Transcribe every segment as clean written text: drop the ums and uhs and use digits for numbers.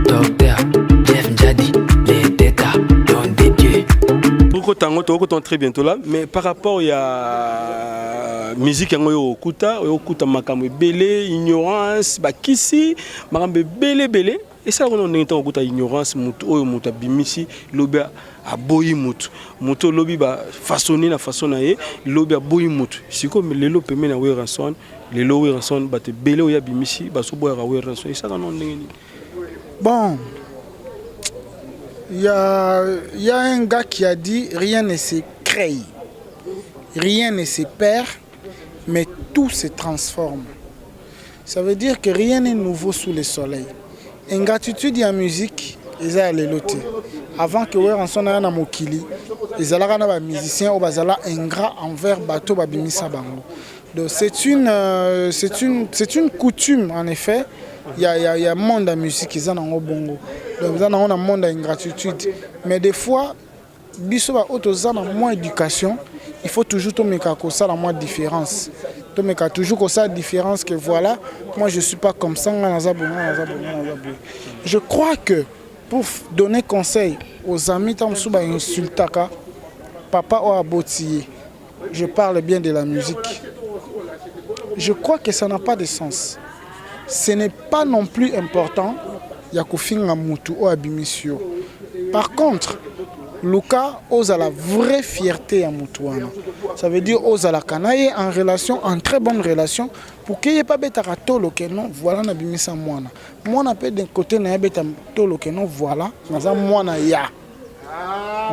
Docteur Jeff Jadi, les détas, don des dieux. Pourquoi tu es très bientôt là, mais par rapport à la musique, au kuta makambe belé, ignorance, bakisi, makambe belé. Et ça, on a un ignorance, mutu muta bimisi, lobi a boyi mutu, mutu lobi ba façonner la façon naie, lobi a boyi mutu. C'est comme les lots payent na we ranson, les lots we ranson, ba te belé oya bimisi, ba so boya we ranson. Et ça, on a bon. Il y a un gars qui a dit rien ne se crée, rien ne se perd, mais tout se transforme. Ça veut dire que rien n'est nouveau sous le soleil. Ingratitude en musique, ils ont les lotés. Avant que on soit na mokili, ils allaient na musiciens ou bazala ingrat envers bateau babimisa bango. Donc c'est une coutume en effet. Il y a un monde de musique qui est en bongo. Donc il y a un monde d'ingratitude. Mais des fois, biso ba autoza na moins éducation, il faut toujours tomber comme ça la moins différence. Tomber toujours comme ça différence que voilà, moi je suis pas comme ça. Je crois que pour donner conseil aux amis tant que insultaka papa ou abotiyé, je parle bien de la musique. Je crois que ça n'a pas de sens. Ce n'est pas non plus important Yakofinga Moutou ou Abimisio. Par contre, Luka osa la vraie fierté à Moutouana. Ça veut dire osa la kanaye en relation, en très bonne relation, pour qu'il n'y ait pas de tolo que non, voilà Nabimisa Moana. Moana peut d'un côté n'a pas tolo que non, voilà, naza Moana ya.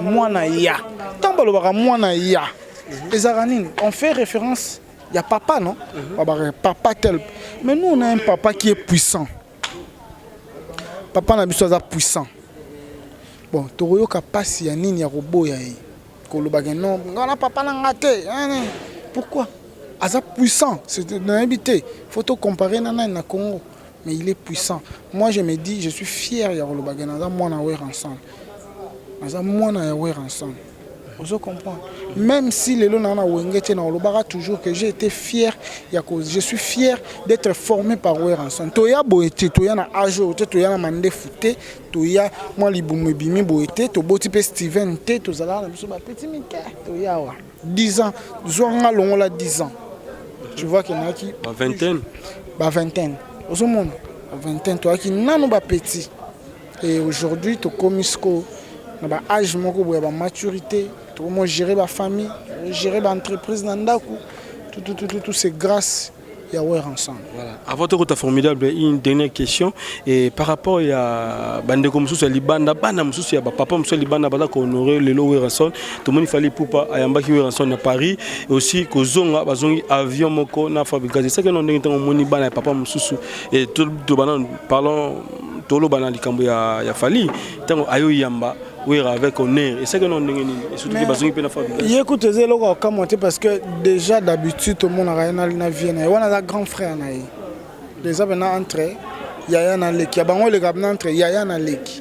Moana ya. Tambalobara Moana ya. Les Aranines, on fait référence. Il y a papa, non? Papa tel. Mais nous, on a un papa qui est puissant. Papa n'a pas puissant. Bon, Toroyo Kapasi, il y a un robot. Non, papa n'a raté. Pourquoi? Il est puissant. C'est une habité. Il faut te comparer à la Congo. Mais il est puissant. Moi, je me dis, je suis fier de Rolobagana. Moi, on a ensemble. Moi, on a ensemble. Je comprends. Même si les gens toujours que j'ai été fier, je suis fier d'être formé par Weranson. Toya boete, toya na ajo, toya na mande fouté, toya moi libumu bimi boete, to boti pe Steven T, to zala na biso ba petit mike, toya wa 10 ans, zonga longola 10 ans. Tu vois qu'il y en a qui vingtaine. Vingtaine. Au monde, vingtaine, toi qui nano ba petit. Et aujourd'hui, to komisko na âge moko boya ba maturité. Comment gérer ma famille, gérer l'entreprise, tout c'est grâce à Yaouer ensemble. Voilà. Avant de votre formidable, une dernière question. Et par rapport à Bande comme ça, Libanda, Banda Moussou, papa Moussou, Libanda, Banda, qu'on aurait le lot Ranson, tout le monde il fallait pour pas Ayamba qui Ranson à Paris, et aussi que Zonga, Bazongi, avion, Moko, na fabriqué. C'est ça que nous avons moni Banda, papa Moussou, et tout le monde parlant, tout le monde il y a fallu, tant Ayo Yamba. Oui, avec honneur. Et c'est que nous avons écoute, parce que déjà d'habitude, tout le monde a un vie. On a un grand frère. Déjà, on a entré, il y a un lek. Il y a un entré, il y a un lek.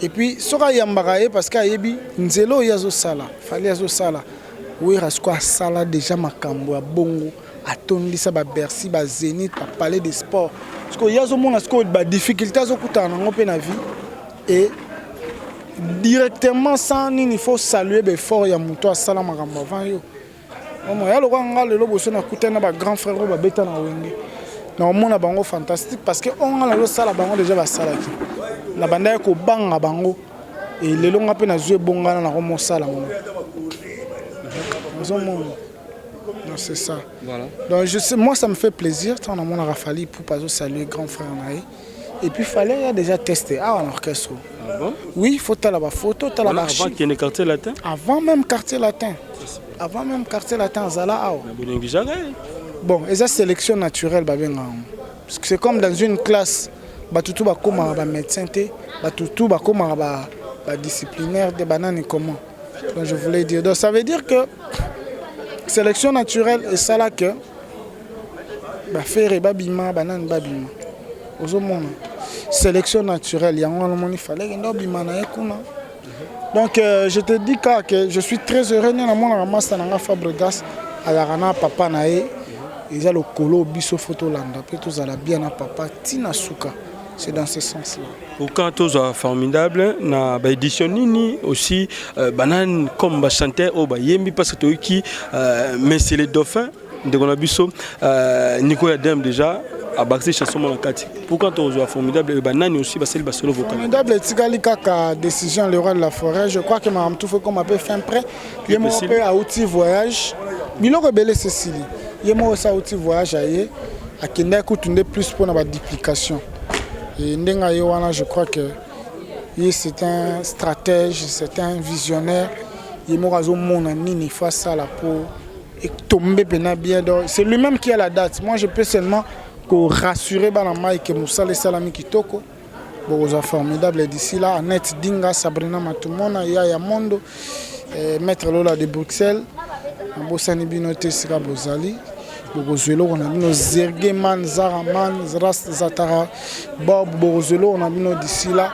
Et puis, sera yambaraye parce qu'il y a nzelo yazo sala. Fallait yazo sala. Oui, rasko sala déjà makambo, bongo, atondi ça, Bercy, Zénith, parler de sport. Parce que yazo mon asko ba difficulté azo kutana ngope na vie et directement sans il faut saluer l'effort ya muto a sala makambo avant yo. Omo ya lokwa ngalo lo boso na kutana ba grand frère ba beta na wenge. Na omona bango fantastique parce que on a lo sala bango déjà ba sala ki. Na banda ko banga bango et lelo ngape na zwe bongana na ko sala mo. C'est ça. Voilà. Donc je sais, moi ça me fait plaisir tant on a fallu pour pas saluer grand frère naï. Et puis il fallait déjà tester en orchestre. Ah bon? Oui, il faut la photo, la avant qu'il y ait un quartier latin. Avant même quartier latin. Avant même quartier latin, Zala. Bon, et ça sélection naturelle parce que c'est comme dans une classe, batutu ba koma ba médecin té, batutu ba koma ba disciplinaire de banane comment. Donc je voulais dire. Donc ça veut dire que sélection naturelle et ça là que ba faire babima banane babima. Aux hommes. Sélection naturelle, il y a un fallait donc je te dis que je suis très heureux de mon ramasse dans la Fabregas à la Rana papa nae ils ont le colo biso photo landa pe tous à la bien na papa tina suka. C'est dans ce sens-là. Au canto formidable na ba édition nini aussi banane comme ba chanteur au ba yembi parce que toi qui mais c'est les dauphins de Gonabiso Nico Adem déjà a baxé chanson mon kati. Pourquoi toi formidable banane aussi ba c'est le solo vocal. Formidable tigali kaka décision le roi de la forêt, je crois que madame tout fait comme appelle fin prêt. Yemo pe a outil voyage. Biloko belé Cécilie. Yemo sa outil voyage aye a kenda kutunde plus pour na ba duplication. Et Ndenga Yowana, je crois que c'est un stratège, c'est un visionnaire. Il m'a dit face à la peau et tomber bien. C'est lui-même qui a la date. Moi, je peux seulement rassurer Banama que Moussa le Salami Kitoko. Bon, formidable d'ici là. Annette Dinga, Sabrina Matumona, Yaya Mondo, Maître Lola de Bruxelles, Bossani Binote Sira Bozali. Borozelo, on a mis nos Zergeman, Zaraman, Rast Zatara, Bob Borozelo, on a mis nos d'ici là.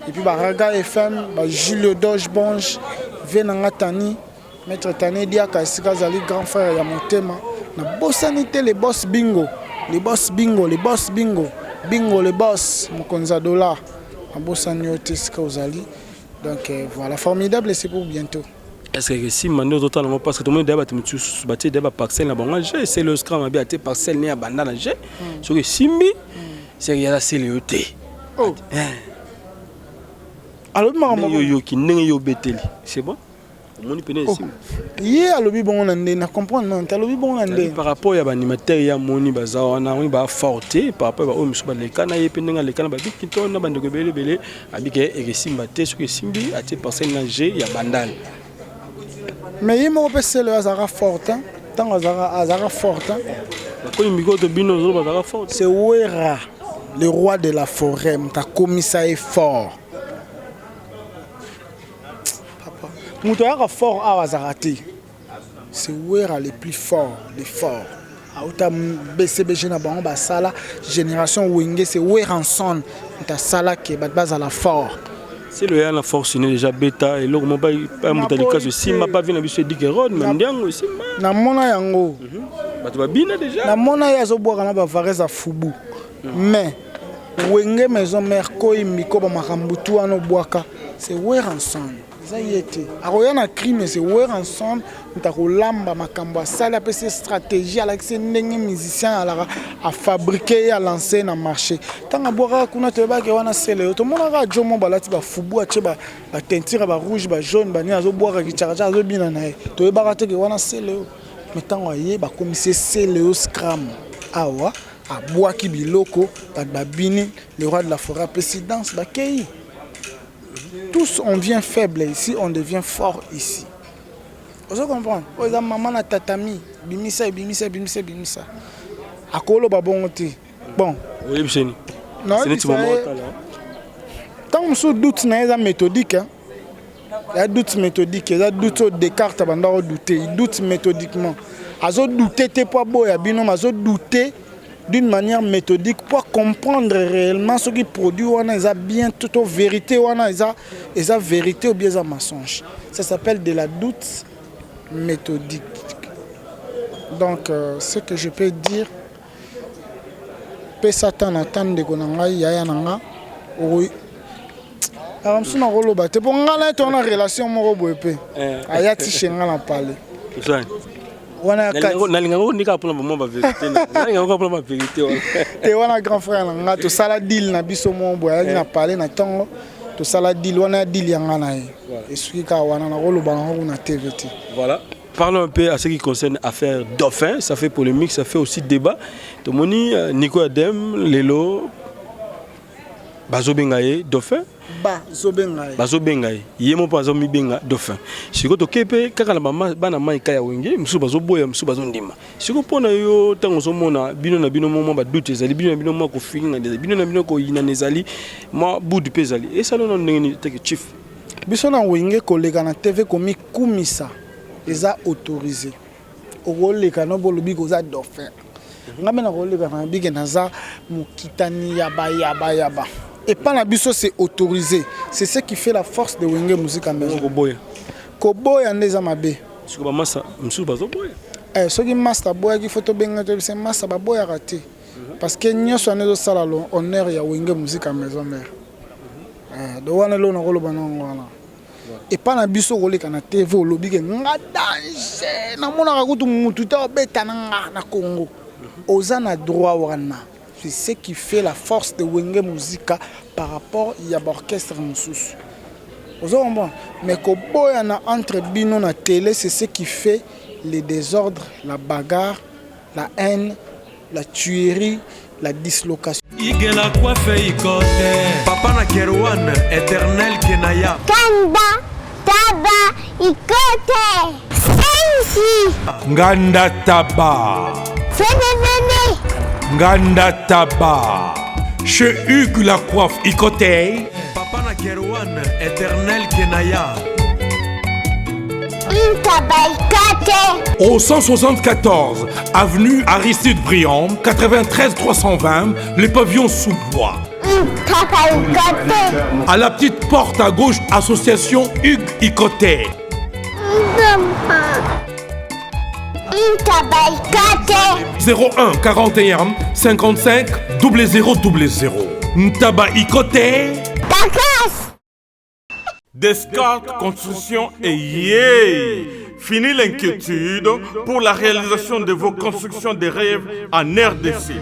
Et puis Baraga FM, Julio Doge Bonge, Venanga Tani, Maître Tani Diaka, Sika Zali, grand frère Yamotema. Na bossanité les boss bingo, les boss bingo, les boss bingo, bingo les boss, Mokonza Dollar, na bossanité Sika Zali. Donc voilà, formidable et c'est pour bientôt. Est-ce que si maintenant d'autres parce que tout le monde débat tu débat parcelle na bango c'est le scrum a bien parcelle né à banda na jeu sur que simbi c'est y a la CLET. Oh. Alors maman yo qui ndenge yo beteli c'est bon on peut dire ici. Yé alobi bon na ndé na comprendre non alobi bon na ndé par rapport ya ba animateur ya moni baza na oui ba forte par rapport ba o miso ba lekana ye pendenga lekana ba bikito na bande ko belé abike e simba te sur que simbi a te parcelle na jeu ya bandal. Mais il m'a repéré le Azara fort, tant Azara fort. C'est Ouera, le roi de la forêt, ta commissaire fort. Papa, mon toit fort à Azarati. C'est Ouera le plus fort, le fort. Auta BCBG na bango ba sala génération Wenge c'est Ouera en son, ta sala qui bat base à la fort. C'est le la force n'est déjà bêta et l'homme pas montalika aussi m'a pas vu na biso dit que rod même ndiango aussi na mona yango bato ba bina déjà na mona ya zo boka na ba vareza fubu mais Wenge maison mère ko imiko ba makambutu ano boaka c'est where ensemble ça y était aroya na crime c'est where ensemble ntakolamba makambo asala pe ces stratégies avec ces ndenge musiciens à fabriquer à lancer na marché tanga boka kuna te ba ke wana sele to mona ka jomo balati ba fubu a ba teinture ba rouge ba jaune ba ni azo boka ki charger azo bina na to ba te ke wana sele mais tango ye ba commissaire sele scram awa a boaki biloko ba bini le roi de la forêt présidence ba kei. Tous on vient faible ici, on devient fort ici. Vous comprenez? Par exemple, maman na tatami, bimisa. Akolo babongote. Bon. Oui, bisheni. Non, c'est tant que doute na méthodique, il y a doute méthodique, il y a doute au Descartes banda douter, il doute méthodiquement. Azo douter te pas beau ya binom, azo douter d'une manière méthodique pour comprendre réellement ce qui produit ou a bien toute vérité ou a vérité ou bien un mensonge. Ça s'appelle de la doute méthodique. Donc ce que je peux dire peut Satan attendre de konanga yaya nanga oui. Alors si on rolo ba te pour ngala to na relation moko boye pe ayati shenga na parler. Wana nika pour moi ba vérité nika pour ma vérité te wana grand frère nga to sala deal na biso mo boya na parler na tongo to sala deal wana deal yanga na et ce qui ka wana na rolo ba na TVT. Voilà. Parlons un peu à ce qui concerne l'affaire Dauphin, ça fait polémique, ça fait aussi débat. To moni Nico Adem lelo Bazo Bengaye Dauphin Bazo Bengaye yemo Bazo mi benga Dauphin siko to kepe kaka na bana mai kaya wenge musu bazo boya musu bazo ndima siko pona yo tango so mona bino na bino mo ba doute ezali bino na bino mo ko finga des bino na bino ko yina nezali mo bout pezali et ça non ndenge te chief biso na wenge kolega na TV komi kumisa eza autorisé okoleka no bolobi ko za Dauphin ngame na koleka na bige na za mukitani yaba et pas la biso c'est autorisé. C'est ce qui fait la force de Wenge Musique en Belgique. Koboya ndeza mabe. Siko ba massa msu bazo boya. Ce qui master boy qui photo benga c'est master boy raté parce que nous sommes dans salon honneur ya wenge musique à maison mère donc on est là on voilà et pas na biso koleka na TV au lobby nga danger na mona ka kutu mutu ta beta na Congo ozana droit wana c'est ce qui fait la force de wenge musique par rapport à l'orchestre mususu ozomba mais ko boya na entre bino na télé c'est ce qui fait les désordres, la bagarre, la haine, la tuerie, la dislocation. Igela coiffe ikote. Papa na Kerouan, éternel Kenaya. Kanda, taba, ikote. Sensi. Nganda taba. Fene. Nganda taba. Chez Hugues la coiffe ikote. Papa na Kerouan, éternel Kenaya. Au 174 avenue Aristide Briand, 93 320, le pavillon sous bois. À la petite porte à gauche, association Hugues Ikoté. 01 41 55 0000. Ntaba Ikoté. Descartes Construction et yeah! Fini l'inquiétude pour la réalisation de vos constructions de rêves en RDC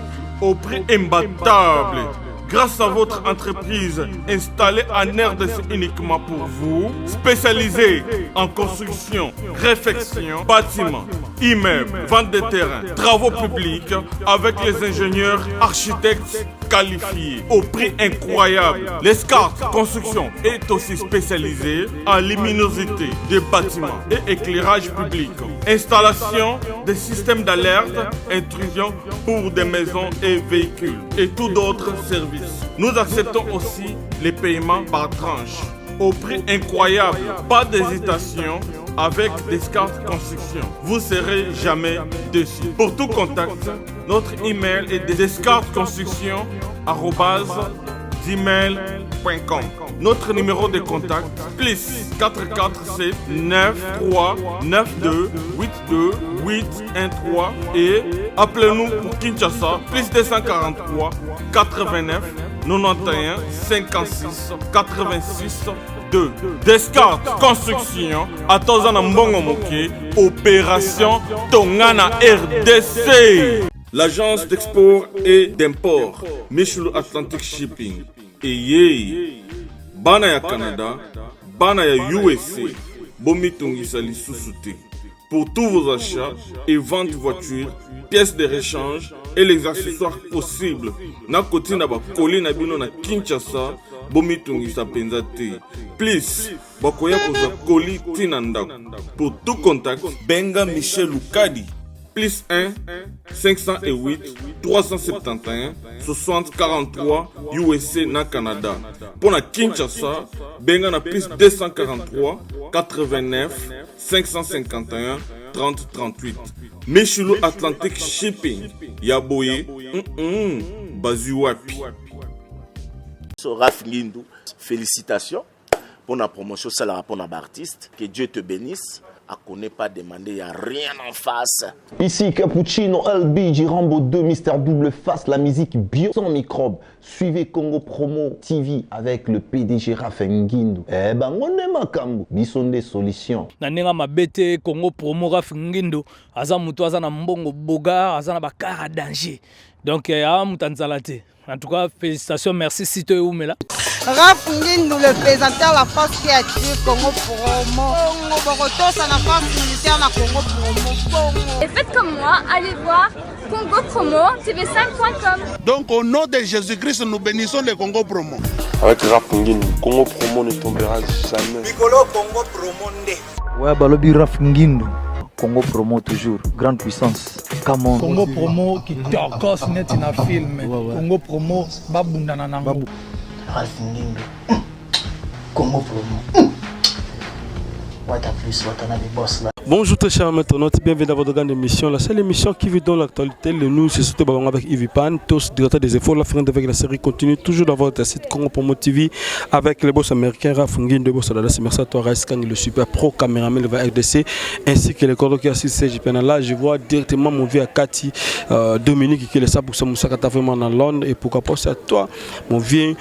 au prix imbattable. Grâce à votre entreprise installée en RDC uniquement pour vous, spécialisée en construction, réfection, bâtiments, immeubles, vente de terrains, travaux publics avec les ingénieurs architectes qualifiés au prix incroyable. L'escart Construction est aussi spécialisée en luminosité des bâtiments et éclairage public. Installation des systèmes d'alerte, intrusion pour des maisons et véhicules et tous d'autres services. Nous acceptons aussi les paiements par tranche au prix incroyable. Pas d'hésitation avec Descartes Construction. Vous ne serez jamais déçus. Pour tout contact, notre email est descartesconstruction@gmail.com. Notre numéro de contact plus 447 93 92 82 813 et appelez-nous pour Kinshasa plus 243 89 91 56 86 2. Descartes Construction à Tozana Mbongo Moké, opération Tongana RDC. L'agence d'export et d'import Michel Atlantic Shipping et yé bana ya Canada, bana ya USA, bomitungisa lisusu. Pour tous vos achats et ventes de voitures, pièces de rechange et les accessoires possibles. Na koti na ba koli na bino na Kinshasa, bomitungisa penza te. Please, bakoya koza koli tina ndako. Pour tout contact, benga Michel Lukadi. Plus 1 508 371 60 43 USA na Canada. Pour na Kinshasa, benga na plus 243 89 551 30 38. Michelo Atlantic Shipping. Yaboye, Bazuapi. Raph Ngindou, félicitations pour la promotion, ça la pour l'artiste. Que Dieu te bénisse. À qu'on n'ait pas demandé, il n'y a rien en face. Ici Cappuccino, LB, Rambo 2, Mister Double Face, la musique bio sans microbes. Suivez Congo Promo TV avec le PDG Raph Ngindou. Eh ben, on est makambo. Bisonde solutions. Nanenga mabete Congo Promo Raph Ngindou. Aza mutu aza na mbongo boga, aza na bakara danger. Donc, mutanzalate. En tout cas, félicitations, merci Sito Oumela. Raph Ngindou, le présentateur la force créative Congo Promo. Borotos à la force militaire na Congo Promo. Et faites comme moi, allez voir Congo Promo, tv5.com. Donc au nom de Jésus-Christ, nous bénissons le Congo Promo. Avec Raph Ngindou, Congo Promo ne tombera jamais. Piccolo Congo Promo nde. Ouais, balobi Raph Ngindou. Congo Promo toujours, grande puissance. Come on. Congo Promo qui torcos net na film. Congo Promo babunda na nango. Raph Ngindou. Congo Promo. What a plus, what a boss là. Bonjour très chers internautes, bienvenue dans votre grande émission. La seule émission qui vous donne l'actualité, le nous, c'est surtout avec Yves Pan, tous directeur des efforts, la fin avec la série continue, toujours dans votre site Congo Promo TV, avec le boss américain Raph Nguindo, boss Dada, merci à toi Raiskan, le super pro caméraman de la RDC, ainsi que les corps qui assistent CJP. Là, je vois directement mon vieux Cathy Dominique qui est le ça pour Moussa Kata vraiment dans Londres, et pourquoi pas c'est à toi, mon vieux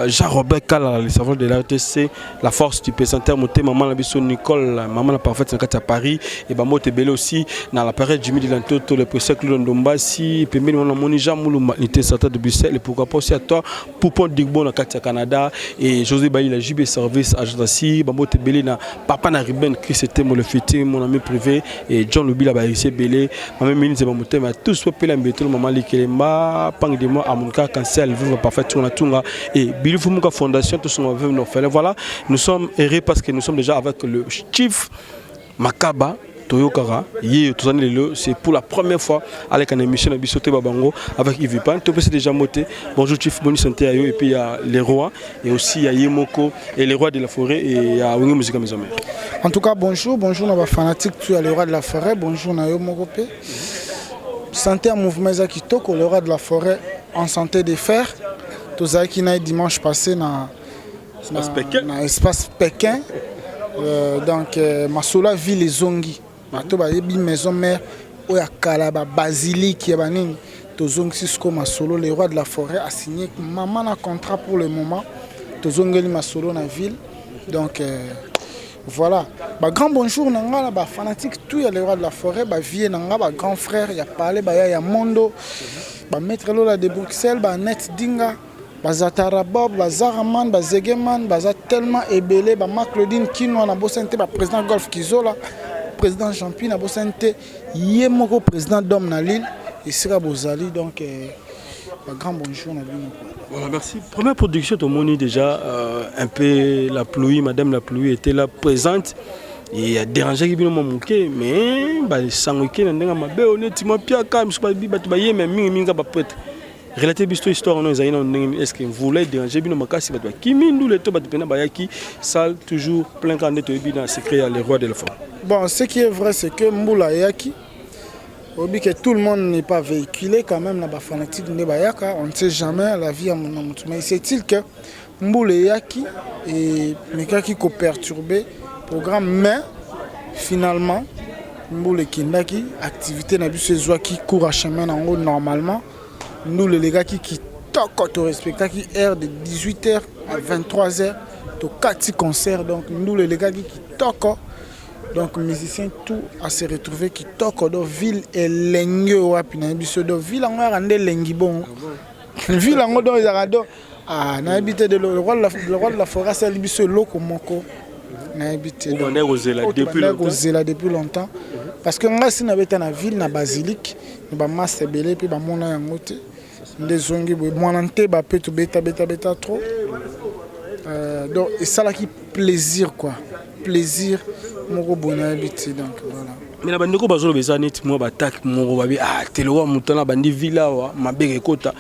Jean-Robert Kala, le serveur de la RDC, la force du présentateur, mon maman la biso Nicole, maman la parfaite, Paris et bah moi t'es aussi dans la période du midi l'antoto le préfet Claude Ndombasi et puis même on a mon Jean Moulou l'unité centrale de Bruxelles et pourquoi pas aussi à toi Poupon Digbo na Katia Canada et José Bailly la JB Service agency bah moi t'es belé na papa na Ruben Chris c'était mon le fêté mon ami privé et John Lubila ba ici belé maman ministre ba moté mais tous peuple mbetolo maman Likelemba pang de moi amunka cancer vivre parfait tunga tunga et Billy Fumuka Fondation tous sont venus nous faire voilà nous sommes heureux parce que nous sommes déjà avec le chief Makaba Toyokara, c'est pour la première fois avec une émission de Bissoté Babango avec Yves Pan. Tu peux déjà monter. Bonjour Chief, bonne santé à eux. Et puis il y a les rois et aussi il y a Yemoko et les rois de la forêt et il y a Wingi Musique Maison Mère. En tout cas, bonjour nos fanatiques, tu as les rois de la forêt. Bonjour Yemoko. Santé à mouvement Zakitoko, le roi de la forêt en santé des fers. Tous ceux qui n'ont dimanche passé dans l'espace Pékin. Donc Masola ville les zongi bato ba yebi maison mère oya kalaba basilique yabanini to zongi Cisco Masolo le roi de la forêt a signé maman un contrat pour le moment to zongeli Masolo na ville donc voilà ba grand bonjour nanga la ba fanatique tout ya le roi de la forêt ba vie nanga ba grand frère ya parler ba ya Mondo ba maître Lola de Bruxelles ba net dinga Bazatara Bob, Bazaraman, Bazegeman, Bazat tellement ébélé, Marc Claudine Kino, na Bosente, président Golf Kizola, président Champi, na Bosente, Yemoko, président d'Homme na Lille, et Sira Bozali, donc un grand bonjour. Voilà, merci. Première production, tout le monde déjà un peu la pluie, Madame la pluie était là présente. Et il a dérangé qui vient me manquer, mais bah sans week-end, on a ma belle honnêtement pire quand même, je pas dit bah tu vas y mais minga pas prête. Relater l'histoire histoire non est-ce qu'il voulait déranger bien makasi batwa kimi nous les to batpena bayaki salle toujours plein candidat to bi dans secret les rois de la forêt. Bon, ce qui est vrai c'est que Mboula yaki obi que tout le monde n'est pas véhiculé quand même na ba fanatique ne bayaka on ne sait jamais la vie à mon nom mais c'est-il que Mboula yaki et mekaki ko perturber programme mais finalement Mboula kindaki activité na biso ezwa qui court à chemin en haut normalement. Nous les gars qui toquent au spectacle qui air de 18h à 23h to 4 concerts donc nous les gars qui toquent donc musiciens tout à se retrouver qui toquent dans ville et lengue wapi na biso do ville en rande lengi bon ville en do izarado ah na habité de le roi de la forêt c'est biso loko moko na habité on est depuis longtemps parce que nga si na beta na ville na basilique ba masse belé puis ba mona yango te des zongi monante ba peut beta trop donc et ça là qui plaisir quoi plaisir moko bona habité donc voilà mais na bandeko bazolo bezani ti mo ba attaque moko ba bi ah telowa mutana bandi villa wa mabeke kota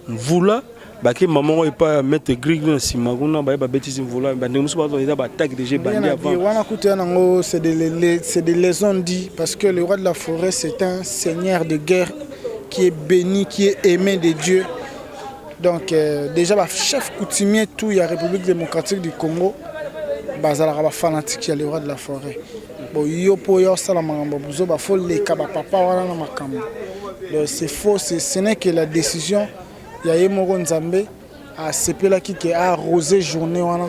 mvula baki maman et pas mettre grille dans simaguna ba bêtise mvula bandeko musu bazo eza ba attaque déjà bandi avant wana kuta nango c'est des légendes dit parce que le roi de la forêt c'est un seigneur de guerre qui est béni, qui est aimé de Dieu. Donc déjà le chef coutumier tout la République démocratique du Congo, bazala ba fanatique ya le roi de la forêt. Bon yo po yo sala mangambo buzo ba fo le ka ba papa wana na makambo. Donc c'est faux, ce n'est que la décision ya Yemoko Nzambe a sepela qui a arrosé journée wana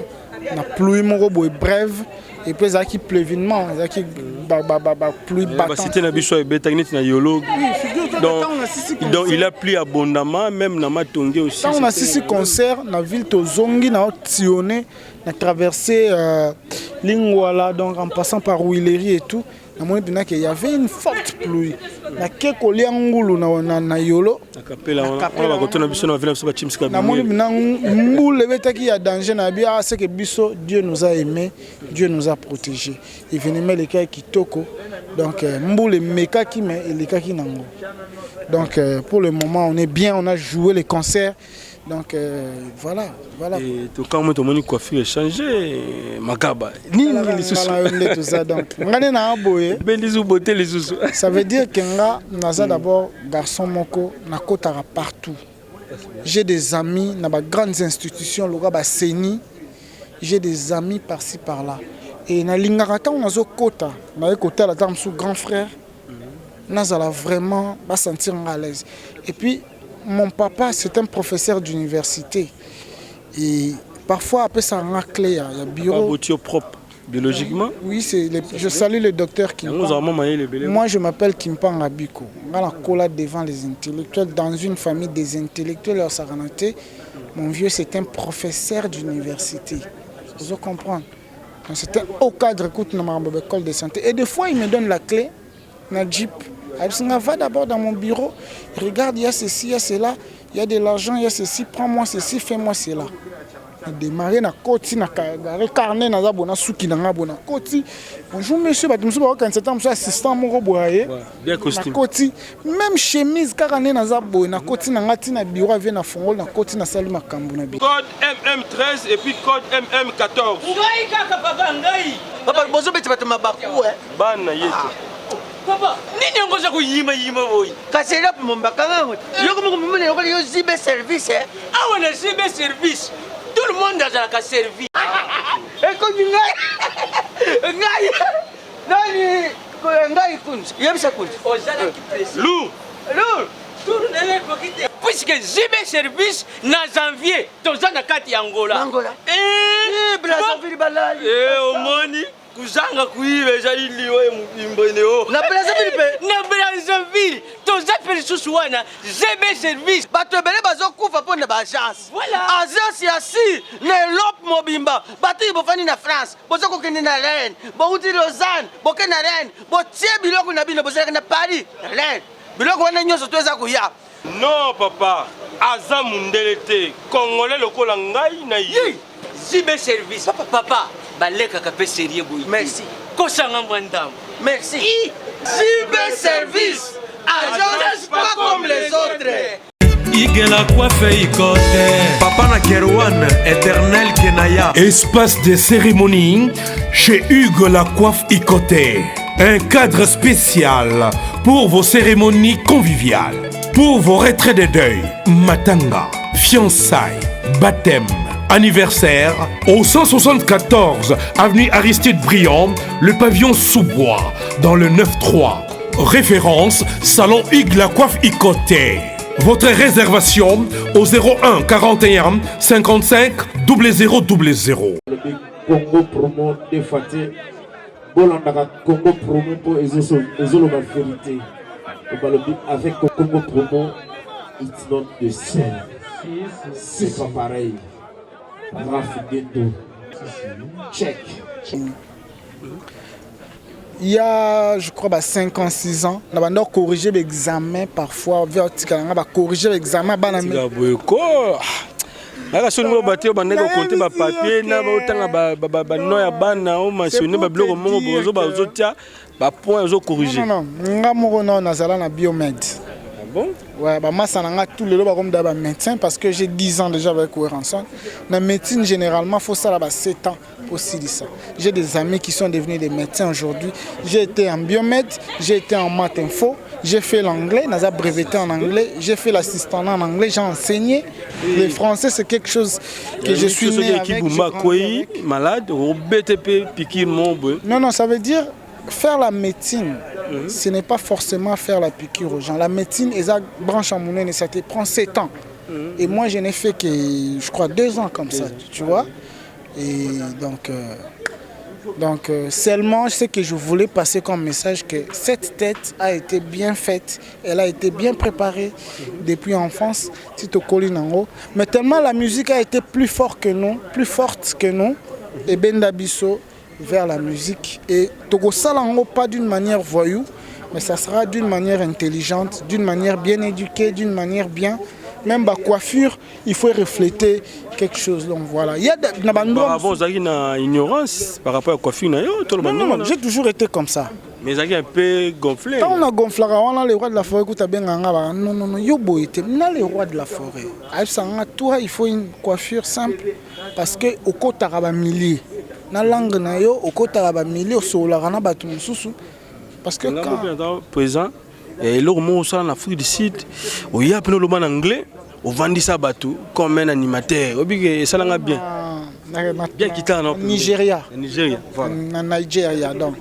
na pluie moko boy brève et puis ça qui pleuvinement ça qui pluie battante. C'était na biso e betagnit na yolo. Donc il a plu abondamment même na matonge aussi. On a 6 concerts na ville Tozongi na Tionné na traversé Lingwala donc en passant par Willery et tout. Na moni bina que il y avait une forte pluie. Na keko liangulu na yolo. Na kapela on va retourner biso na ville ba chimska. Na moni bina mbule betaki ya danger na bia c'est que biso Dieu nous a aimés, Dieu nous a protégés. Il venait mettre les cas kitoko. Donc mbule mekaki mais les kaki nango. Donc pour le moment on est bien, on a joué les concerts Donc voilà. Et quand on a coiffure changé, Magaba. Ni les sous. Tout ça donc. Ça veut dire que nga d'abord garçon moko na kotara partout. J'ai des amis dans les grandes institutions, le CENI. J'ai des amis par-ci par-là. Et na lingarata on a zo kota, na kota la dame sous grand frère. Nazala vraiment va sentir à l'aise. Et puis mon papa c'est un professeur d'université et parfois après ça en clé il y a bureau propre biologiquement. Oui, je salue le docteur Kimpan. Moi je m'appelle Kimpan Abiko. Dans la collade devant les intellectuels dans une famille des intellectuels leur saranaté. Mon vieux c'est un professeur d'université. Vous comprenez? C'était au cadre écoute dans ma école de santé et des fois il me donne la clé na Jeep. Va d'abord dans mon bureau, regarde, il y a ceci, il y a cela, il y a de l'argent, il y a ceci, prends-moi ceci, fais-moi cela. Je démarré na koti na carnet na zabona souki na ngabona koti. Bonjour monsieur, quand c'est assistant mon roboyer. Bien costume. Koti, même chemise carnet na zabo na koti na ngati na bureau avec na fongol na koti na salu makambu na bi. Code MM13 et puis code MM14. Ngai kaka papa ngai. Papa bozo beti batuma baku Bana yetu. Papa, nini ngoza kuyima boy? Kasela pa mombaka ngo. Yoko mo mene yoko yo zibe service Ah on a zibe service. Tout le monde a la servi. Et quand ngai. Ngai kunz. Yebisa kunz. Ozala ki presse. Lou. Tournez kokite. Puisque zibe service na janvier, tozana kati Angola. Brazzaville balali. Omoni. Kuzanga kuibe jali we mbeneo na Brazzaville toza pelisusu wana ZB service bato ebele bazokufa pona ba agence agence ya si na Europe mobimba bato bofani na France bozoko kende na Rennes bouti Lausanne boke na Rennes botie biloko na bino bozaka na Paris Rennes biloko wana nyonso toza kuya. Non papa aza mundele te congolais lokola ngai na ye ZB service papa baleka kapé sérieux boy. Merci. Kosanga mwandam. Merci. ZB service. Agence pas comme les autres. Igela coiffe ikote. Papa na Kerwan, éternel Kenaya. Espace de cérémonie chez Hugues la coiffe Ikoté. Un cadre spécial pour vos cérémonies conviviales. Pour vos retraits de deuil, matanga, fiançailles, baptême, anniversaire, au 174 avenue Aristide Briand, le pavillon sous-bois, dans le 9-3. Référence, Salon Hugues la coiffe Ikoté. Votre réservation au 01 41 55 0000. Congo promo défaté. Bolandaka Congo promo pour ezolo la vérité. Avec Congo promo, it's not the same. C'est pas pareil. Check. Il y a, je crois, 5 ans, 6 ans, on a corrigé l'examen parfois, vertical, on a corrigé l'examen. Bon? Ouais, moi, ça n'a tous les jours médecin parce que j'ai 10 ans déjà avec Oueranson. La médecine, généralement, il faut ça 7 ans pour ça. J'ai des amis qui sont devenus des médecins aujourd'hui. J'ai été en biomède, j'ai été en maths info, j'ai fait l'anglais, j'ai breveté en anglais, j'ai fait l'assistant en anglais, j'ai enseigné. Le français, c'est quelque chose que je suis né avec. Malade, au BTP, piquer mon bœuf. Non, ça veut dire faire la médecine. Ce n'est pas forcément faire la piqûre aux gens. La médecine, et ça branche en monnaie, ça te prend 7 ans. Et moi, je n'ai fait que, je crois, 2 ans comme ça, tu vois. Et donc seulement, ce que je voulais passer comme message, que cette tête a été bien faite, elle a été bien préparée depuis enfance, Tito Kolinango. Mais tellement la musique a été plus forte que nous, et Benda Bisso, vers la musique et Togo Salango pas d'une manière voyou mais ça sera d'une manière intelligente, d'une manière bien éduquée, d'une manière bien même la coiffure il faut refléter quelque chose donc voilà il y a avant vous avez une ignorance par rapport à la coiffure non, j'ai toujours été comme ça Mais ça qui est un peu gonflé. Quand on a gonflé, on a le roi de la forêt. Non, yobo était. On a le roi de la forêt. Toi, il faut une coiffure simple parce que au côté arabe millier, na langue na yo, au côté arabe millier, au sol arana batu mususu. Parce que quand présent, et le mot ça en Afrique du Sud, où il y a plein de mots en anglais, on vend ça batu comme un animateur. Obligé, ça l'a bien. Bien quitté en Nigeria. Voilà. Nigeria. Donc,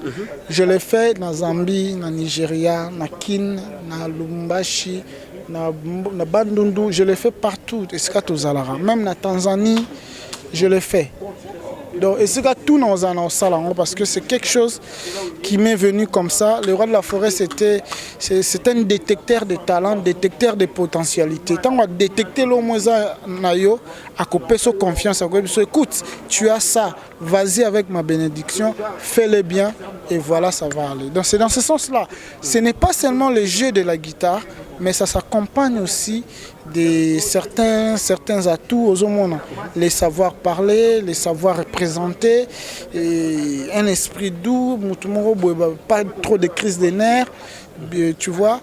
je l'ai fait dans Zambie, dans Nigeria, dans Kin, dans Lubumbashi, dans Bandundu. Je l'ai fait partout. Même en Tanzanie, je l'ai fait. Donc, et c'est tout dans un salon parce que c'est quelque chose qui m'est venu comme ça. Le roi de la forêt, c'était un détecteur de talent, détecteur de potentialité. Tant qu'on a détecté l'homme nayo, à couper sa confiance, écoute, tu as ça, vas-y avec ma bénédiction, fais-le bien et voilà, ça va aller. Donc c'est dans ce sens-là. Ce n'est pas seulement le jeu de la guitare, mais ça s'accompagne aussi de certains atouts aux hommes, les savoir parler, les savoir représenter, et un esprit doux, pas trop de crise des nerfs, tu vois,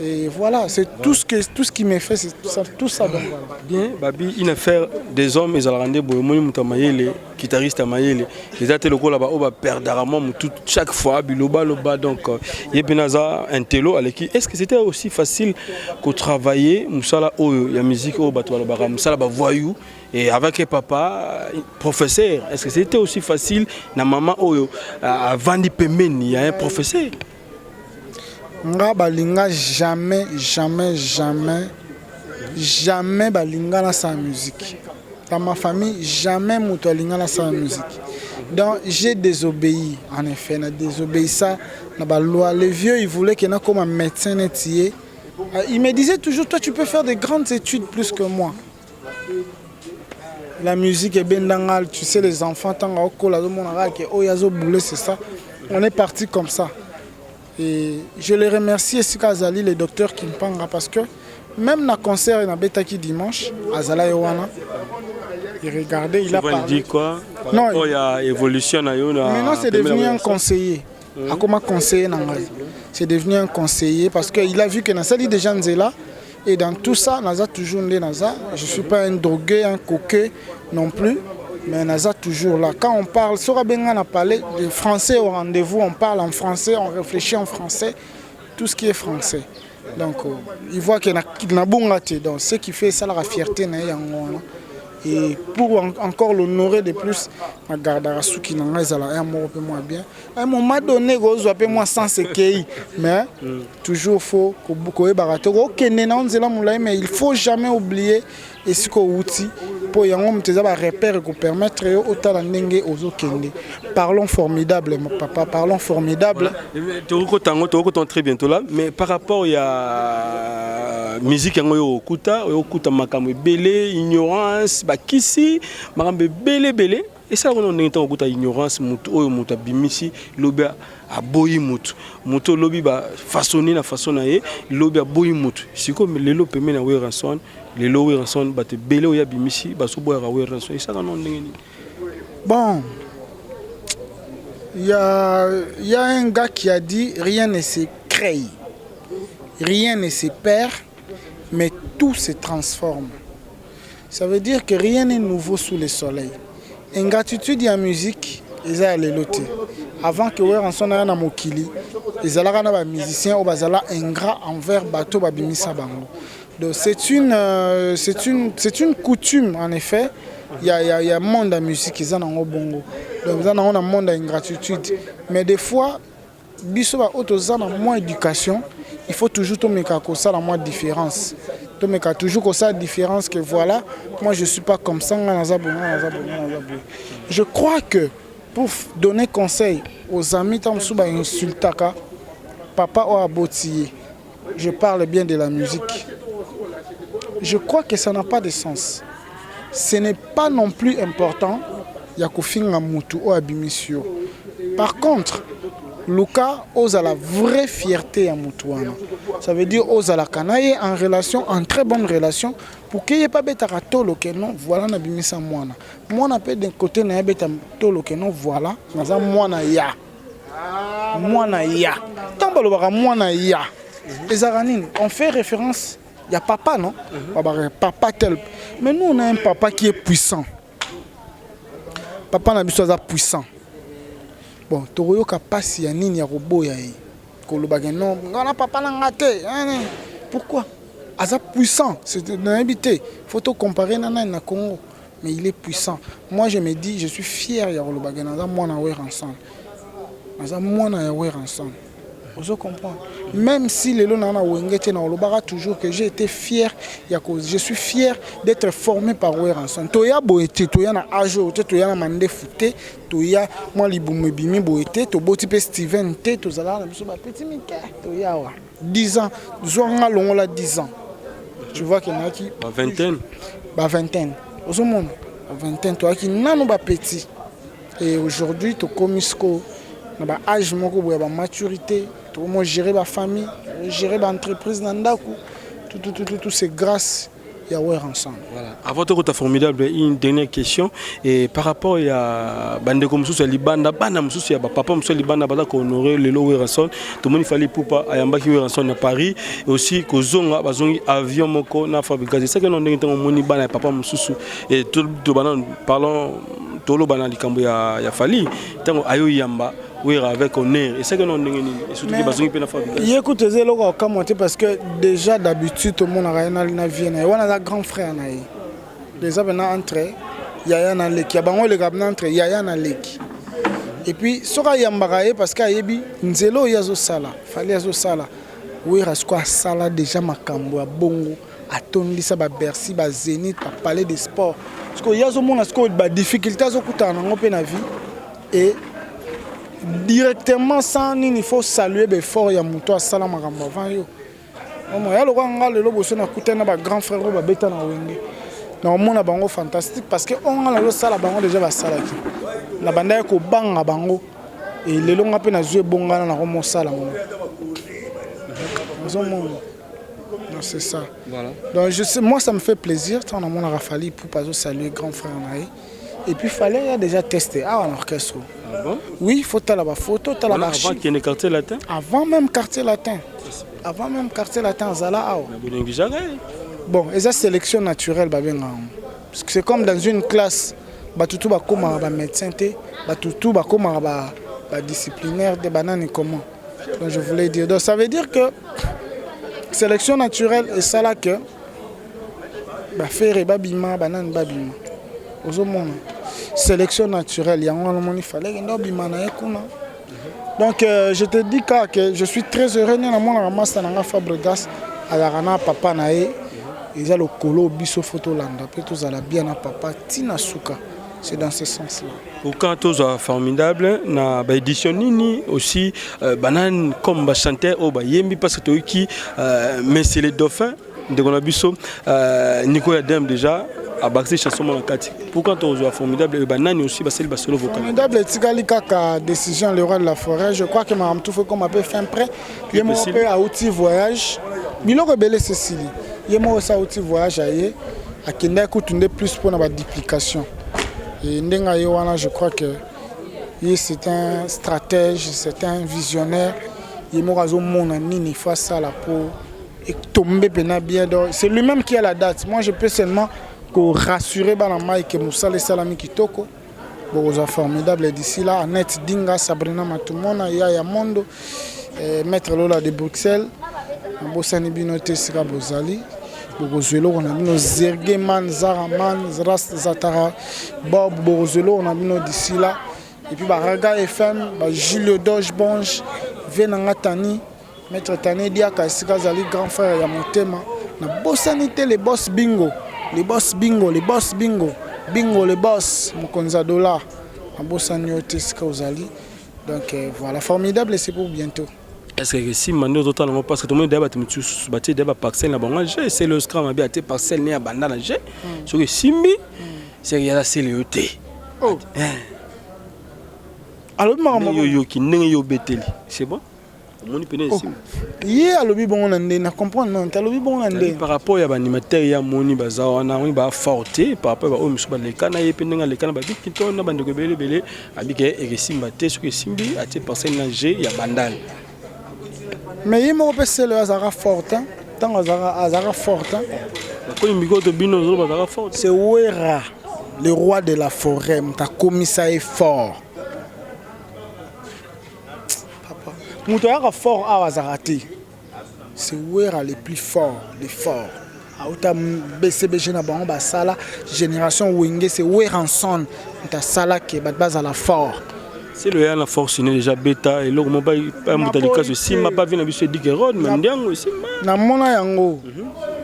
et voilà, c'est tout ce qui m'est fait, c'est tout ça. Donc, voilà. Bien, Babi, une affaire des hommes, ils ont rendu les guitaristes à Mayele, les athées locaux là-bas, on va perdre chaque fois, biloba, donc il y a un télo à l'équipe. Est-ce que c'était aussi facile que travailler, Moussala, il y a musique, Moussala, voyou, et avec papa, professeur, est-ce que c'était aussi facile, na maman, avant de payer, il y a un professeur? Nga balinga jamais balinga na sa musique. Dans ma famille, jamais muto balinga na sa musique. Donc j'ai désobéi, en effet, na désobéi ça na ba loi. Les vieux, ils voulaient que na comme un médecin netier. Il me disait toujours, toi tu peux faire des grandes études plus que moi. La musique est bien dangal, tu sais les enfants tant au col c'est ça. On est parti comme ça. Et je les remercie ici Azali, le docteur Kimpanga, parce que même dans le concert et dans Betaki dimanche, Azala Yowana, il regardait, il a parlé. Il dit quoi? Non, il y a évolution. Maintenant, c'est devenu un conseiller. Comment conseiller c'est devenu un conseiller parce qu'il a vu que dans la salle des gens là, et dans tout ça, Naza toujours né Naza. Je ne suis pas un drogué, un coquet non plus. Mais Naza toujours là. Quand on parle, Sora Bengan a parlé de français au rendez-vous, on parle en français, on réfléchit en français, tout ce qui est français. Donc, il voit qu'il y a un bon gâté. Donc, ce qui fait ça, la fierté. Et pour encore l'honorer de plus, je garde à ce qui n'a un mot bien. À un moment donné, je vais moi sans séquelles. Mais toujours faut mais il faut jamais oublier et ce qu'on outil pour y avoir un repère qui permettre autant d'enlever aux autres. Parlons formidable, mon papa, parlons formidable. Tu es très bientôt là, mais par rapport à la musique, okuta makambo belé, ignorance, bakisi, makambo belé. Et ça, on a okuta ignorance, mutu bimisi, lobi a boyi mutu, mutu lobi ba façonner na façon aye, lobi a boyi mutu. Si comme les lobi pemena we ranson, les lobi ranson ba te belé oya bimisi, ba so boya we ranson. Et ça, on a bon. Il y a un gars qui a dit rien ne se crée, rien ne se perd, mais tout se transforme. Ça veut dire que rien n'est nouveau sous le soleil. Ingratitude en musique, ils ont les lotés. Avant que on soit na mokili, ils allaient na musiciens ou bazala ingrat envers bateau babimisa bango. Donc c'est une coutume en effet. Il y a un monde de musique qui est en bongo. Donc il y a un monde d'ingratitude. Mais des fois, biso ba autoza na moins éducation, il faut toujours tomber comme ça la moins différence. Tomber toujours comme ça différence que voilà, moi je suis pas comme ça. Je crois que pour donner conseil aux amis tant que insultaka, papa ou abotillé, je parle bien de la musique. Je crois que ça n'a pas de sens. Ce n'est pas non plus important. Yakofinga mutu ou abimisio. Par contre, Luka osa la vraie fierté à Moutouana. Ça veut dire osa la kanaye en relation, en très bonne relation, pour qu'il n'y ait pas de tolo que non, voilà na bimisa moana. Moana peut d'un côté na beta tolo que non, voilà, na moana ya. Mwana ya. Tant balobaka mwana ya. Ezaranine, on fait référence, il y a papa, non? Papa tel. Mais nous, on a un papa qui est puissant. Papa n'a pas puissant. Bon, Toroyo Kapasi, il y a Nini Robo, il y a non, on a papa n'a raté. Pourquoi? Aza puissant, c'est un habité. Faut te comparer Nana et Congo. Mais il est puissant. Moi, je me dis, je suis fier de Rolobagana. Moi, on a ensemble. Moi, on a ensemble. Vous comprenez? Même si les gens ont toujours que j'ai été fier, je suis fier d'être formé par Oueranson. Toya boete, toya na ajo, toya na mande fouté, toya moi liboumé bimi boete, to boti pe Steven T, to zala na biso ba petit mike, toya wa 10 ans, zonga longola 10 ans. Tu vois qu'il y en a qui vingtaine. Ba vingtaine. Au monde, vingtaine toi qui nanu ba petit. Et aujourd'hui to komisko na ba âge moko boya ba maturité. Moi, gérer ma famille, gérer l'entreprise, tout c'est grâce à ensemble. Voilà. Avant de ta formidable, une dernière question. Et par rapport à Bande comme ça, Libanda, Bana Moussou, papa Moussou, Libanda, Bada, qu'on aurait le lot Ranson, tout le monde il fallait pour pas Ayamba qui Ranson à Paris, et aussi que Zonga, Bazongi, avion, Moko, na fabriqué. C'est ça que nous avons moni Bana, papa Moussou, et tout le monde parlant, tout le monde qui a fallu, tant Ayo Yamba. Oui, avec honneur. Et c'est que nous avons écoute, parce que déjà d'habitude, tout le monde a un vie. On a un grand frère. Déjà, entre il y a un lek. Il y a un lek entre il y a un lek. Et puis, ce qu'il y a parce qu'il y a Nzelo Yazo Sala. Fallait Yazo Sala. Oui, Rasko Sala déjà Makambo, Bongo, à Tonli, ça va Bercy, à Zénith, à Palais des Sports. Parce qu'il y a des difficultés à la vie. Et directement sans il faut saluer fort ya muto asala makambo avant yo ya lo nga le lobo so na kutana ba grand frère ba beta na wenge na mona bango fantastique parce que on nga lo sala bango déjà ba sala ki na banda ko banga bango et le longa pe na jouer bongana na ko mo sala mo c'est ça. Voilà. Donc je sais, moi ça me fait plaisir tant on a fallu pour pas saluer grand frère naï. Et puis il fallait déjà tester en orchestre. Ah bon? Oui, il faut la photo, la avant qu'il y ait un quartier latin. Avant même quartier latin. Zala. Bon, et ça sélection naturelle parce que c'est comme dans une classe, tout va comme un médecin, tout va comme un disciplinaire des bananes comment. Donc je voulais dire. Donc ça veut dire que sélection naturelle et ça là que faire babima banane babima. Aux hommes. Sélection naturelle, il fallait que nous donc je te dis que je suis très heureux de ramasse dans Fabregas à la rana papa nae ils ont le colo biso photo landa puis tous à la bien à papa tina suka c'est dans ce sens là. Au cas tous formidable na ba édition nini aussi banane comme ba chanteur au ba yembi parce que qui mais c'est les dauphins de Gonabiso Nico Adem déjà à Baxi chanson mon kati. Pourquoi tu as formidable et banane aussi parce que le vocal. Formidable Tigali Kaka décision le roi de la forêt. Je crois que madame tout fait comme un peu fin prêt. Il m'a fait à outil voyage. Bilo rebelle Cécilie. Il m'a aussi à outil voyage à Kenya coûte plus pour la duplication. Et Ndenga Yowana je crois que c'est un stratège, c'est un visionnaire. Il m'a raison mon nini face ça la peau et tomber bien c'est lui-même qui a la date. Moi je peux seulement rassurer Banama que Moussa les Salami Kitoko. Bon, formidable d'ici là. Annette Dinga, Sabrina Matumona, Yaya Mondo, Maître Lola de Bruxelles, Bossani Binote Sira Bozali, Bogozelo, on a mis nos Zergeman, Zaraman, Zrast Zatara, Bob Bogozelo, on a mis nos d'ici là. Et puis Baraga FM, Julio Doge Bonge, Venanga Tani, Maître Tani Diaka, Sira Zali, grand frère Yamotema, na Bossanité les boss bingo. Les boss bingo, les boss bingo, bingo les boss, Mokonza Dollar, Ambossaniote Skauzali. Donc voilà, formidable et c'est pour bientôt. Est-ce que si maintenant totalement parce que tout le monde débat bâti débat parcelle na bango c'est le scrum bien été parcelle né à banda na G. Ce que Simbi c'est y a la CLET. Oh. Alors maman yo qui n'est yo beteli, c'est bon? Moni pene sim. Yé a lobby bon ndé na comprendre non, ta lobby bon ndé. Par rapport ya ba animateur ya moni baza wana on ba forte par rapport ba o miso ba lekana ye pene nga lekana ba bikito na bande ko belé abike e simba te ce que simbi a te penser na G ya bandal. Mais il m'a repéré le Azara forte, tant Azara forte. C'est Ouera, le roi de la forêt, ta commissaire est fort. Papa, Moutouara fort à Azarati. C'est Ouera le plus fort, le fort. Auta BCBG na bango ba sala génération Wenge c'est Ouera en son, ta sala qui est base à la fort. C'est le la force déjà bêta et l'homme pas mutalika aussi m'a pas vu na biso dit que rod mais ndiango aussi na mona yango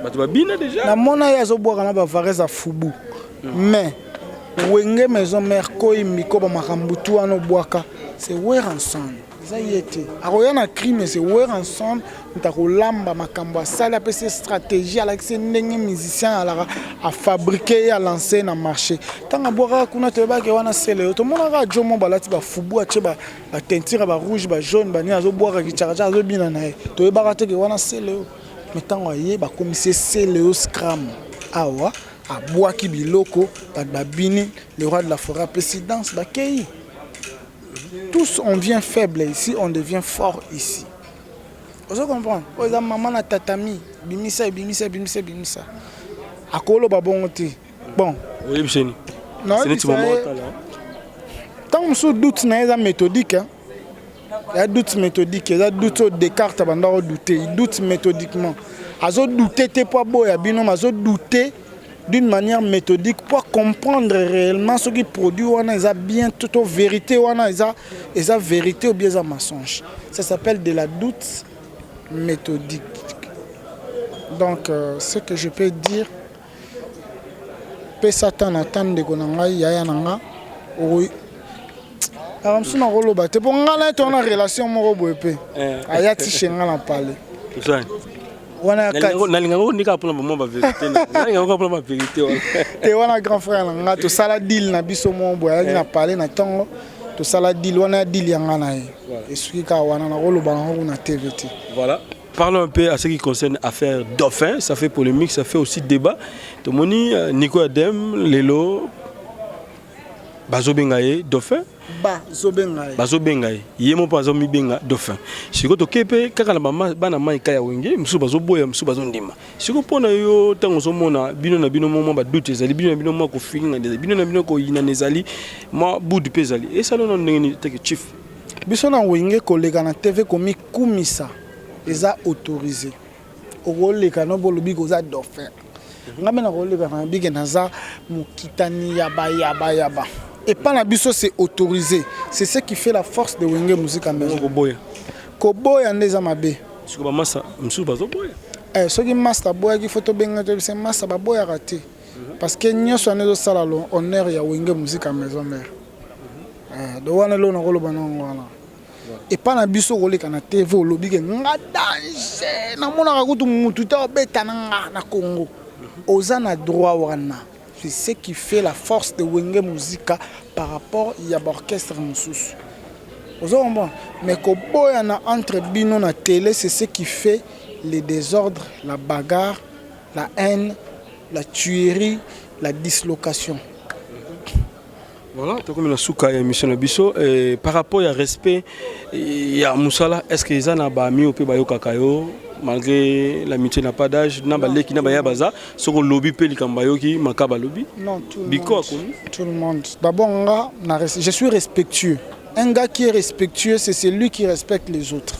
batu ba bina déjà na mona ya zo boka na ba vareza fubu mais Wenge maison mère ko imiko ba makambutu ano boaka c'est Ouera ensemble ça y était aroya na crime c'est Ouera ensemble ntakolamba makambo asala pe ces stratégie ala que ndenge musicien ala a fabriquer à lancer na marché tanga boka kuna te ba ke wana sele to mona ka jomo balati ba fubu a ba teinture ba rouge ba jaune ba ni azo boka ki charger azo bina na to ba te ke wana sele mais tanga ye ba commissaire sele scram awa a boa ki biloko ba bini le roi de la forêt présidence ba kei. Tous on vient faible ici, on devient fort ici. Vous comprenez? Vous avez maman na tatami, bimisa. Akolo babongote. Bon. Oui, bisheni. Non, c'est tant que doute na méthodique. Il y a doute méthodique, il y a doute au Descartes bandaro douter, il doute méthodiquement. Azo douter t'es pas beau, ya binom azo douter d'une manière méthodique pour comprendre réellement ce qui produit wana ils a bien toute vérité wana ils a vérité ou bien ils a mensonge. Ça s'appelle de la doute méthodique. Donc ce que je peux dire Satan attend de konanga yaya nanga oui. Alors je suis rolo ba te pour ngala to na relation moko boepe. Aya ti shenga na parler. Wana nalinga ko nika pour mo ba vérité nalinga ko pour ma vérité te wana grand frère nga to sala deal na biso mo boya na parler na tongo to sala deal wana deal yanga na ye et ce qui ka wana na rolo ba na TVT. Voilà. Parlons un peu à ce qui concerne l'affaire Dauphin, ça fait polémique, ça fait aussi débat. Tout le monde, Nico Adem, Lelo, Bazo Bengaye, Dauphin. Bazo Bengaye, Yemo Bazo Benga, Dauphin. Si vous avez un bana kaya wenge, msu bazo boya, msu bazo ndima. Si vous prenez yo tango somona, bino na bino mo ba doute ezali, bino na bino mo ko finga ezali, bino na bino ko ina ezali, mo bout pezali. Et ça non ndenge teke chief. Biso na wenge kolega na TV komi kumisa. Ils ont autorisé. Au rôle les canaux pour le big aux Dauphin. Ngamena rôle les canaux big naza mukitani yaba. Et pas la biso c'est autorisé. C'est ce qui fait la force de Wenge Musique à maison. Koboya ndeza mabe. Siko ba massa msu bazo boya. Ce qui master boya qui photo benga c'est massa ba boya raté. Parce que nyoso anezo sala lo honneur ya Wenge Musique à maison mère. Do wana lo na rôle banango wana. Et pas na biso roleka na TV au lobby nga danger na mona ka kutu mutu ta obeta na Congo ozana droit wana c'est ce qui fait la force de Wenge Musique par rapport à l'orchestre mususu ozomba mais ko boya na entre bino na télé c'est ce qui fait les désordres, la bagarre, la haine, la tuerie, la dislocation. Voilà, comme la souka et mission biso et par rapport au respect ya musala est-ce que ça n'a pas mis au pays kakayo malgré l'amitié n'a pas d'âge n'a pas leki n'a pas ya baza soko lobby pe likambayo ki makaba lobby non tout le monde d'abord je suis respectueux un gars qui est respectueux c'est celui qui respecte les autres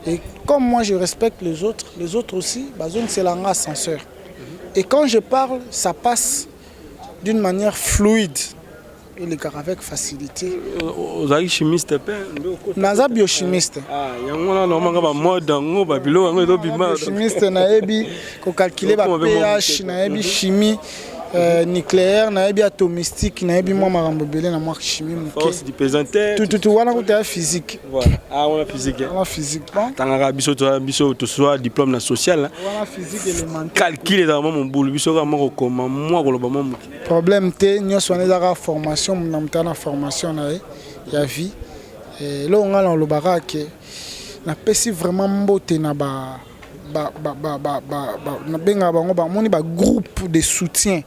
et comme moi je respecte les autres aussi bazone c'est l'anga ascenseur et quand je parle ça passe d'une manière fluide et le cas avec facilité. Vous avez chimiste naza biochimiste. Ah, yangona normalement ba mode ngo ba bilo ngo do bima. Chimiste na ebi ko calculer ba pH na ebi chimie nucléaire na ebi atomistique na ebi moi marambo belé na moi chimie muke. Force du pesanteur. Tout wana ko ta physique. Voilà. Ah on a physique. On a physique bon. Tangaka biso to soit diplôme na social. On a physique élémentaire. Calculer dans mon boule biso ka moko koma moi ko loba mamu. Problème te nyoso na formation na mtana formation na ya vie Là on a dans le barak na pesi vraiment mbote na groupe de soutien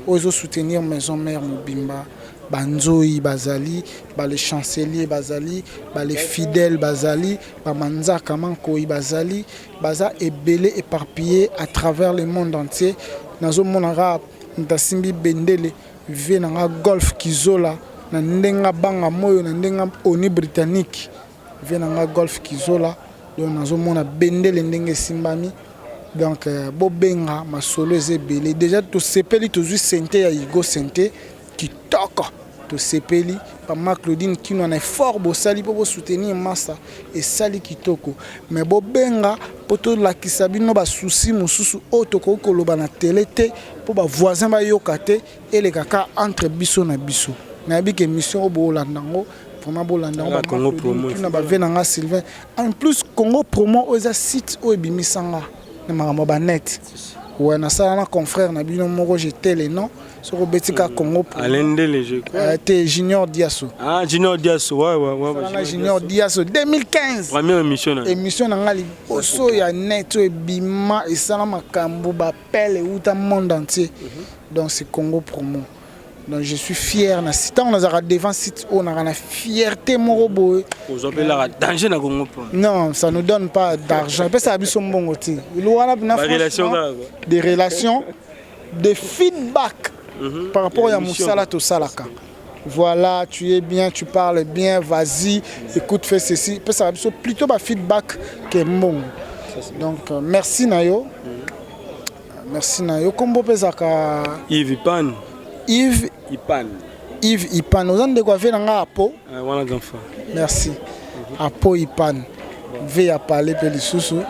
aux soutenir maison mère Mobimba banzoi bazali les chanceliers bazali les fidèles bazali manza kamanko bazali baza ebele éparpillé à travers le monde entier nazo monara ndasimbi bendele venanga golf kizola na ndenga banga moyo na ndenga oni britannique venanga golf kizola donc nazo mona bendele ndenge simbami donc bobenga masolo ezebele déjà to sepeli to zu sente ya Igo Sente kitoko to sepeli pa ma Claudine kino na fort bo sali po soutenir massa et sali kitoko mais bobenga poto la kisabino ba souci mususu auto ko koloba na télé te po ba voisin ba yokate et les kaka entre biso na biso na bi ke mission obo landango vraiment bolandango Congo Promo na ba venanga Sylvain en plus Congo Promo oza site o ebimisanga na makambo ba net ouais na ça na confrère na bino moko j'étais les noms sur Betika Congo Alain Dele je crois t'es Junior Diasso Junior Diasso ouais Junior Diasso 2015 première émission na ngali oso ya net et bima et ça na makambo ba pelle ou monde entier donc c'est Congo Promo. Donc je suis fier na site on a devant site on a la fierté morobo vous appelez la danger na Congo Promo. Non, ça nous donne pas d'argent, parce que ça biso mbongo ti. Il y a des relations de feedback par rapport à Moussala to Salaka. Voilà, tu es bien, tu parles bien, vas-y, écoute, fais ceci. Parce que ça biso plutôt ba feedback que mbongo. Donc merci Nayo. Merci Nayo. Kombo pesaka Yves Ipan. Yves Ipan. Nous avons découvert dans Apo. Merci. Apo Ipan. Veille à parler de l'Issoussou.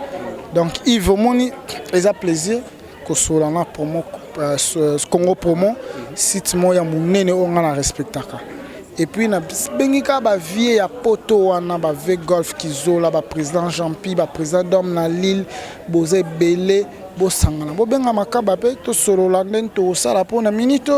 Donc Yves Moni, il a plaisir que sur la promo Congo Promo, site moya munene on a respectaka. Et puis na bengika ba vie ya poto wana ba ve golf kizola ba président Jean-Pi ba président d'homme na Lille Bozé Belé bo sangana bo benga makaba pe to solo la nden to sala pona minute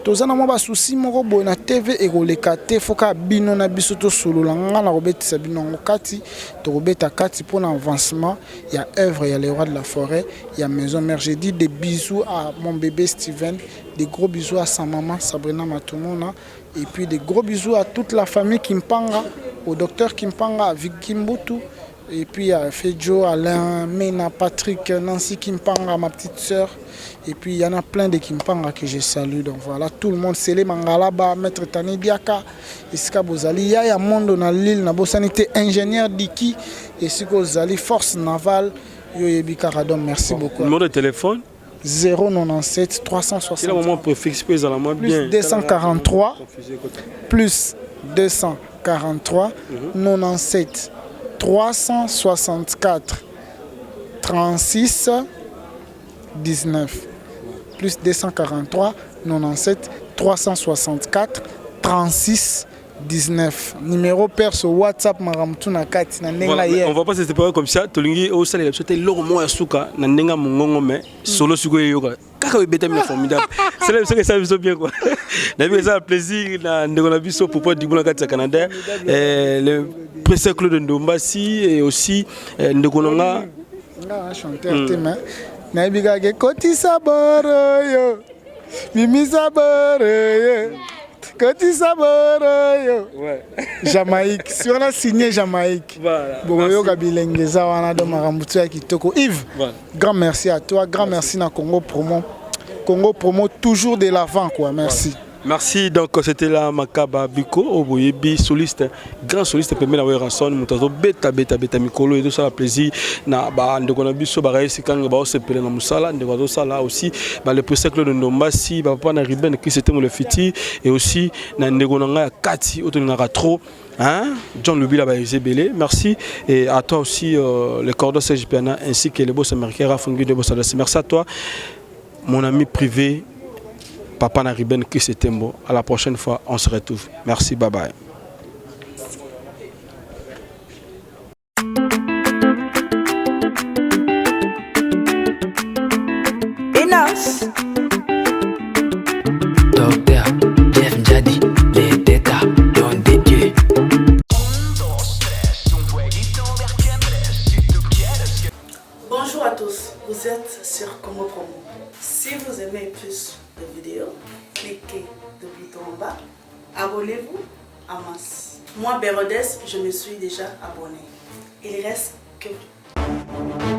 to zana mo ba souci moko bo na TV e koleka te foka bino na biso to solo la ngana ko betisa bino ngokati to ko beta kati pona avancement il y a œuvre il y a les rois de la forêt il y a maison mère j'ai dit des bisous à mon bébé Steven des gros bisous à sa maman Sabrina Matumona et puis des gros bisous à toute la famille Kimpanga au docteur Kimpanga à Vicky Mbutu. Et puis à Fedjo, Alain, Mena, Patrick, Nancy Kimpanga, ma petite sœur. Et puis il y en a plein de Kimpanga que je salue. Donc voilà, tout le monde, Sélé Mangalaba, Maître Tani Diaka, Iska Bozali, il y a un monde dans l'île, Nabo Sanité, ingénieur d'Iki, et Siko Zali, force navale, Yoyebi Karadom, merci beaucoup. Numéro de téléphone 097 360. C'est le moment pour fixer plus 243 plus 243 97 364 36 19 plus 243 97 364 36 19 numéro perso WhatsApp maramtuna kati na nenga hier. On va pas se séparer comme ça. Tolingi au salé c'était lourd ya suka na nenga mongongo mais solo suko yoka. Kaka beta mais formidable. C'est ça que ça bien quoi. Na bien ça plaisir na ndeko biso pour du bona kati Canada le président Claude Ndombasi et aussi ndeko nga chanteur tema na biga ke koti saboro yo mimi saboro yo Koti saboro yo. Ouais. Jamaïque. Si on a signé Jamaïque. Voilà. Boyo Gabilengeza wana do marambutu ya kitoko. Yves. Voilà. Grand merci à toi. Grand merci na Congo Promo. Congo Promo toujours de l'avant quoi. Merci. Voilà. Merci, donc c'était la Makaba Biko, Oboyebi, soliste, grand soliste, premier la ranson, Moutazo, beta Mikolo, et tout ça, plaisir. Na ba ndekonabi so ba si kanga ba se pele na musala, ndeko ça là aussi, ba le précepteur de Ndombasi, ba papa na Riben qui c'était le fiti, et aussi na ndekonanga Kati, otonanga trop. Hein? John Lubila Belé, merci. Et à toi aussi, le cordon CGPNA ainsi que les boss américains, Rafungi de Bossa. Merci à toi, mon ami privé. Papa Nariben Kisetembo. À la prochaine fois, on se retrouve. Merci, bye bye. Enos. Docteur Jeff Njadi, les détas, don des dieux. Bonjour à tous, vous êtes sur Congo Promo. Si vous aimez plus de vidéos, cliquez le bouton en bas, abonnez-vous en masse. Moi, Bérodès, je me suis déjà abonné. Il reste que vous.